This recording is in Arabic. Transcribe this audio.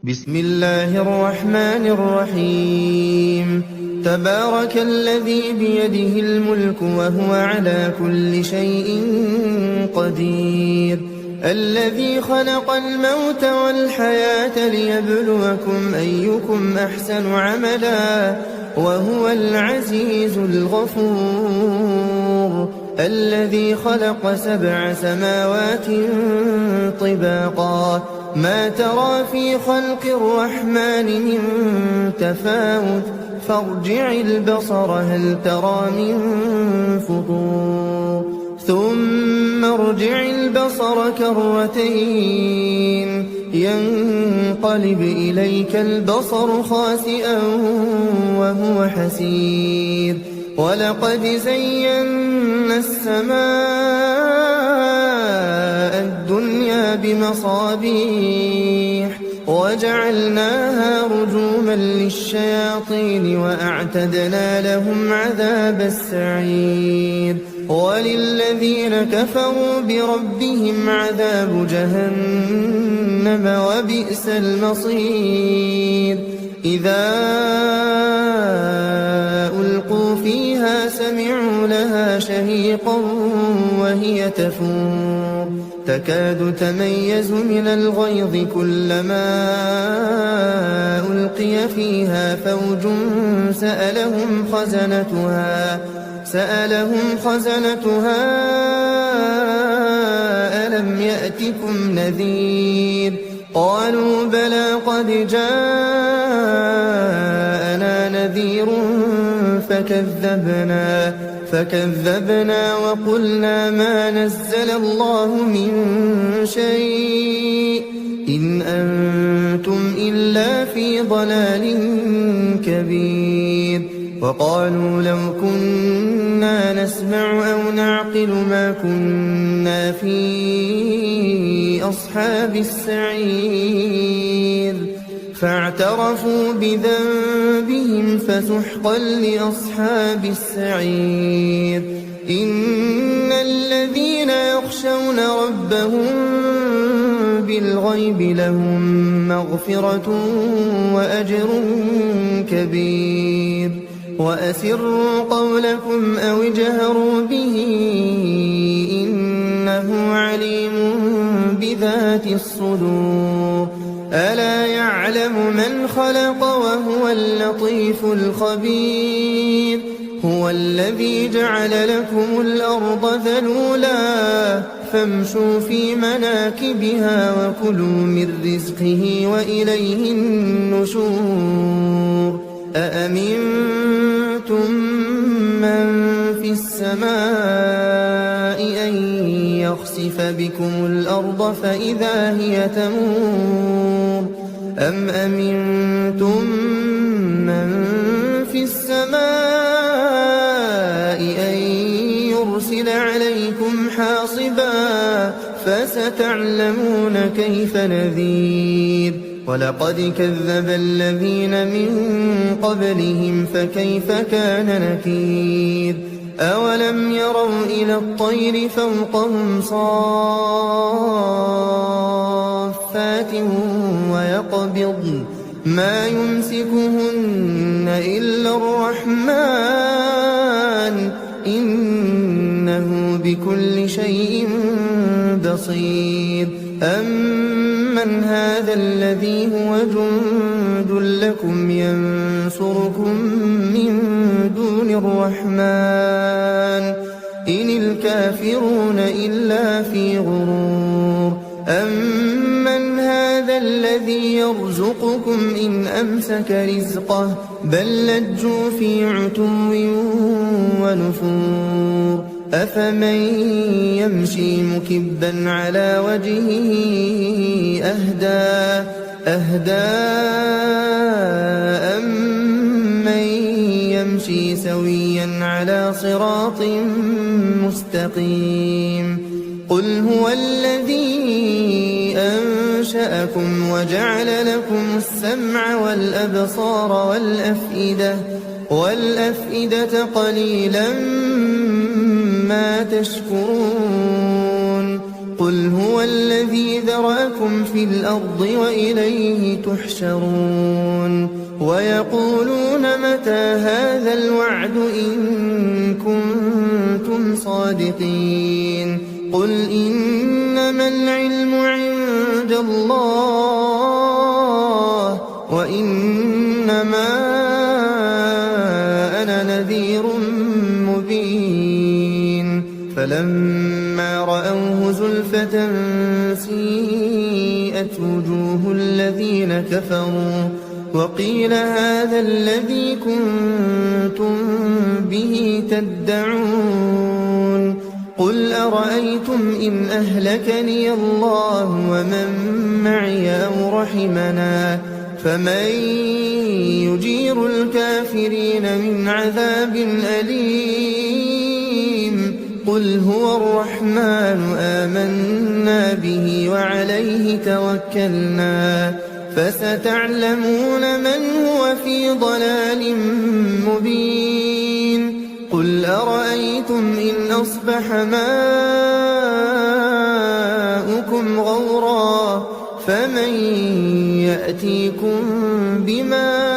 بسم الله الرحمن الرحيم تبارك الذي بيده الملك وهو على كل شيء قدير الذي خلق الموت والحياة ليبلوكم أيكم أحسن عملا وهو العزيز الغفور الذي خلق 7 سماوات طباقا ما ترى في خلق الرحمن من تفاوت فارجع البصر هل ترى من فطور ثم ارجع البصر كرتين ينقلب إليك البصر خاسئا وهو حسير ولقد زينا السماء الدنيا بمصابيح وجعلناها رجوما للشياطين وأعتدنا لهم عذاب السعير وللذين كفروا بربهم عذاب جهنم وبئس المصير إذا ألقوا فيها سمعوا لها شهيقا وهي تفور تكاد تميز من الغيظ كلما ألقي فيها فوج سألهم خزنتها ألم يأتكم نذير قالوا بلى قد جاءنا نذير فكذبنا وقلنا ما نزل الله من شيء إن أنتم إلا في ضلال كبير وقالوا لو كنا نسمع أو نعقل ما كنا في أصحاب السعير فاعترفوا بذنبهم فسحقا لأصحاب السعير إن الذين يخشون ربهم بالغيب لهم مغفرة وأجر كبير وأسروا قولكم أو اجهروا به إنه عليم بذات الصدور ألا يعلم من خلق وهو اللطيف الخبير هو الذي جعل لكم الأرض ذلولا فامشوا في مناكبها وكلوا من رزقه وإليه النشور أأمنتم من في السماء أن يخسف بكم الأرض فإذا هي تمور أم أمنتم من في السماء أن يرسل عليكم حاصبا فستعلمون كيف نذير ولقد كذب الذين من قبلهم فكيف كان نكير أولم يروا إلى الطير فوقهم صافات ويقبضن ما يمسكهن إلا الرحمن إنه بكل شيء بصير أمن هذا الذي هو جند لكم ينصركم من دون الرحمن إن الكافرون إلا في غرور أمن هذا الذي يرزقكم إن أمسك رزقه بل لجوا في عتو ونفور أفمن يمشي مكبا على وجهه أهدى أمن يمشي سويا على صراط مستقيم قل هو الذي أنشأكم وجعل لكم السمع والأبصار والأفئدة قليلا ما تشكرون قل هو الذي ذرأكم في الأرض وإليه تحشرون ويقولون متى هذا الوعد إن كنتم صادقين قل إنما العلم عند الله وإنما أنا نذير مبين فلما رأوه زلفة سيئت وجوه الذين كفروا وقيل هذا الذي كنتم به تدعون قل أرأيتم إن أهلكني الله ومن معي أو رحمنا فمن يجير الكافرين من عذاب أليم قل هو الرحمن آمنا به وعليه توكلنا فستعلمون من هو في ضلال مبين قل أرأيتم إن أصبح ماؤكم غورا فمن يأتيكم بماء